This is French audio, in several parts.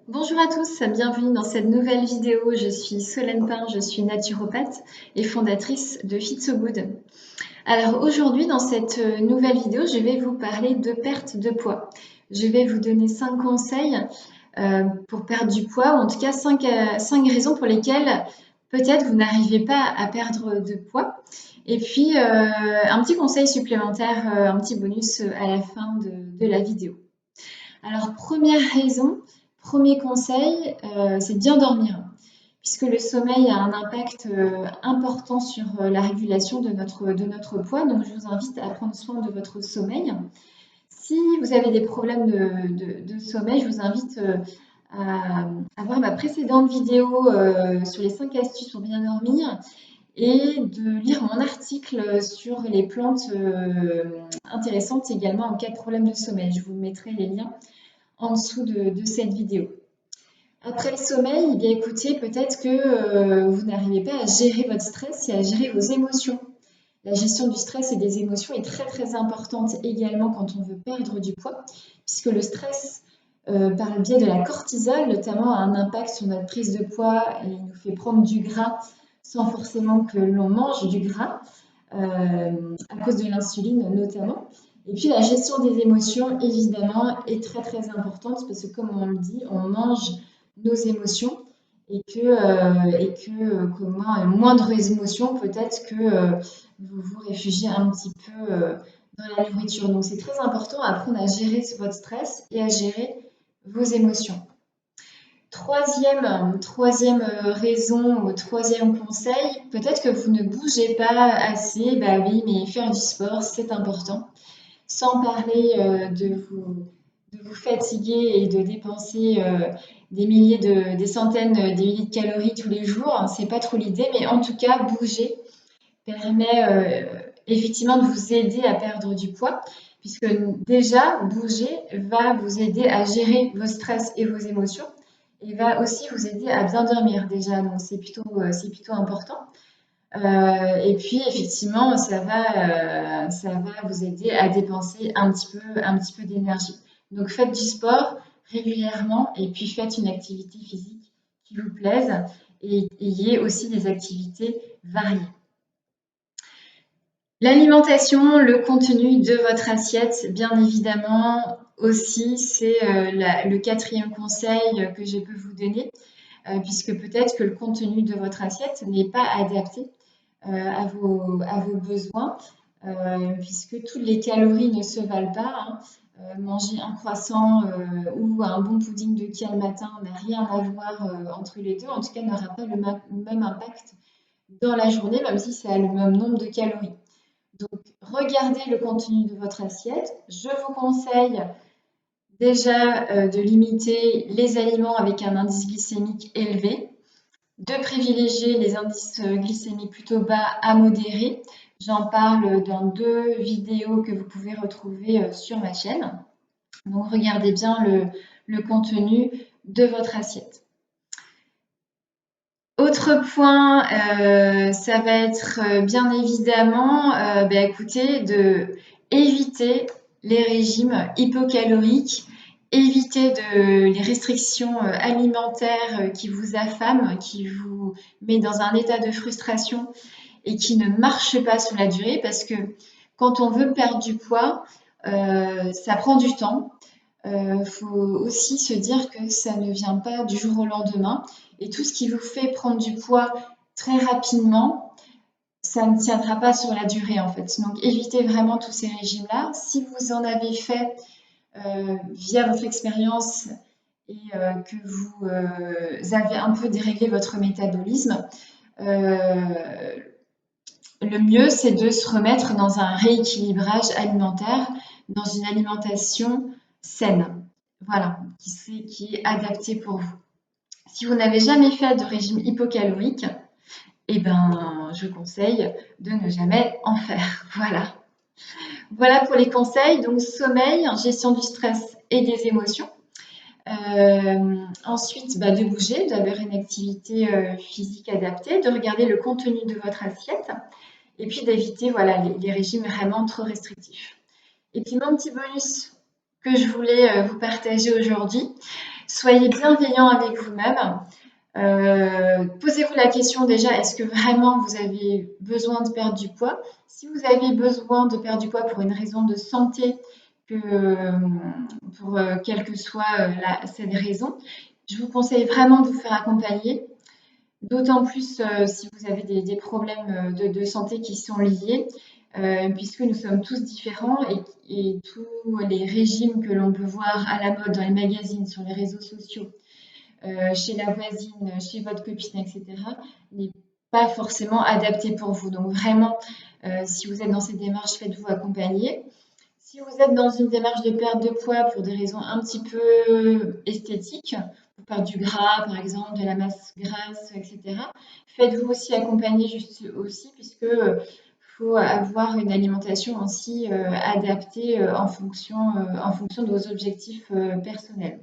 Bonjour à tous, bienvenue dans cette nouvelle vidéo. Je suis Solène Pain, je suis naturopathe et fondatrice de Fit So Good. Alors aujourd'hui, dans cette nouvelle vidéo, je vais vous parler de perte de poids. Je vais vous donner 5 conseils pour perdre du poids, ou en tout cas 5 raisons pour lesquelles peut-être vous n'arrivez pas à perdre de poids. Et puis un petit conseil supplémentaire, un petit bonus à la fin de la vidéo. Alors, première raison, premier conseil, c'est de bien dormir, puisque le sommeil a un impact important sur la régulation de notre poids. Donc, je vous invite à prendre soin de votre sommeil. Si vous avez des problèmes de sommeil, je vous invite à voir ma précédente vidéo sur les 5 astuces pour bien dormir et de lire mon article sur les plantes intéressantes également en cas de problème de sommeil. Je vous mettrai les liens en dessous de cette vidéo. Après le sommeil, eh bien écoutez, peut-être que vous n'arrivez pas à gérer votre stress et à gérer vos émotions. La gestion du stress et des émotions est très très importante également quand on veut perdre du poids, puisque le stress, par le biais de la cortisol notamment, a un impact sur notre prise de poids et il nous fait prendre du gras sans forcément que l'on mange du gras, à cause de l'insuline notamment. Et puis la gestion des émotions, évidemment, est très très importante parce que comme on le dit, on mange nos émotions et que moindre émotion, peut-être que vous vous réfugiez un petit peu dans la nourriture. Donc c'est très important à apprendre à gérer votre stress et à gérer vos émotions. Troisième raison ou troisième conseil, peut-être que vous ne bougez pas assez. Bah oui, mais faire du sport, c'est important. Sans parler de vous fatiguer et de dépenser des centaines, des milliers de calories tous les jours, hein, c'est pas trop l'idée, mais en tout cas, bouger permet effectivement de vous aider à perdre du poids, puisque déjà, bouger va vous aider à gérer vos stress et vos émotions, et va aussi vous aider à bien dormir déjà, donc c'est plutôt important. Et puis effectivement, ça va vous aider à dépenser un petit peu d'énergie. Donc faites du sport régulièrement et puis faites une activité physique qui vous plaise et ayez aussi des activités variées. L'alimentation, le contenu de votre assiette, bien évidemment aussi, c'est le quatrième conseil que je peux vous donner, puisque peut-être que le contenu de votre assiette n'est pas adapté à vos besoins, puisque toutes les calories ne se valent pas, hein. Manger un croissant ou un bon pudding de kia le matin n'a rien à voir entre les deux, en tout cas n'aura pas le même impact dans la journée, même si ça a le même nombre de calories. Donc, regardez le contenu de votre assiette. Je vous conseille déjà de limiter les aliments avec un indice glycémique élevé, de privilégier les indices glycémiques plutôt bas à modérés. J'en parle dans 2 vidéos que vous pouvez retrouver sur ma chaîne. Donc, regardez bien le contenu de votre assiette. Autre point, ça va être bien évidemment, écoutez, de éviter les régimes hypocaloriques, éviter les restrictions alimentaires qui vous affament, qui vous met dans un état de frustration et qui ne marchent pas sur la durée parce que quand on veut perdre du poids, ça prend du temps. Faut aussi se dire que ça ne vient pas du jour au lendemain et tout ce qui vous fait prendre du poids très rapidement, ça ne tiendra pas sur la durée en fait. Donc évitez vraiment tous ces régimes-là. Si vous en avez fait via votre expérience et que vous avez un peu déréglé votre métabolisme, le mieux c'est de se remettre dans un rééquilibrage alimentaire, dans une alimentation saine, voilà, qui est adaptée pour vous. Si vous n'avez jamais fait de régime hypocalorique, eh ben, je conseille de ne jamais en faire. Voilà. Voilà pour les conseils. Donc, sommeil, gestion du stress et des émotions. Ensuite, de bouger, d'avoir une activité physique adaptée, de regarder le contenu de votre assiette et puis d'éviter voilà, les régimes vraiment trop restrictifs. Et puis, mon petit bonus que je voulais vous partager aujourd'hui, Soyez bienveillant avec vous-même. Posez-vous la question déjà, est-ce que vraiment vous avez besoin de perdre du poids? Si vous avez besoin de perdre du poids pour une raison de santé, pour quelle que soit cette raison, je vous conseille vraiment de vous faire accompagner. D'autant plus si vous avez des problèmes de santé qui sont liés, puisque nous sommes tous différents et tous les régimes que l'on peut voir à la mode dans les magazines, sur les réseaux sociaux, chez la voisine, chez votre copine, etc., n'est pas forcément adapté pour vous. Donc vraiment, si vous êtes dans cette démarche, faites-vous accompagner. Si vous êtes dans une démarche de perte de poids pour des raisons un petit peu esthétiques, pour perdre du gras par exemple, de la masse grasse, etc., faites-vous aussi accompagner juste aussi puisque faut avoir une alimentation aussi adaptée en fonction de vos objectifs personnels.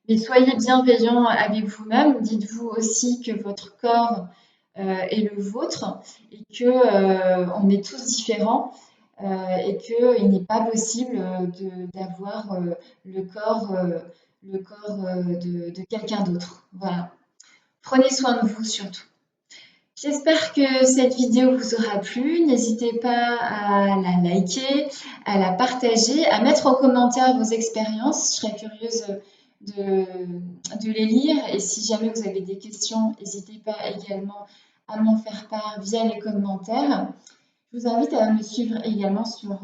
Mais soyez bienveillant avec vous-même. Dites-vous aussi que votre corps est le vôtre et que on est tous différents et qu'il n'est pas possible d'avoir le corps de quelqu'un d'autre. Voilà. Prenez soin de vous surtout. J'espère que cette vidéo vous aura plu. N'hésitez pas à la liker, à la partager, à mettre en commentaire vos expériences. Je serais curieuse de les lire. Et si jamais vous avez des questions, n'hésitez pas également à m'en faire part via les commentaires. Je vous invite à me suivre également sur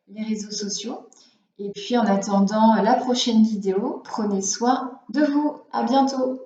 les réseaux sociaux. Et puis en attendant la prochaine vidéo, prenez soin de vous. À bientôt.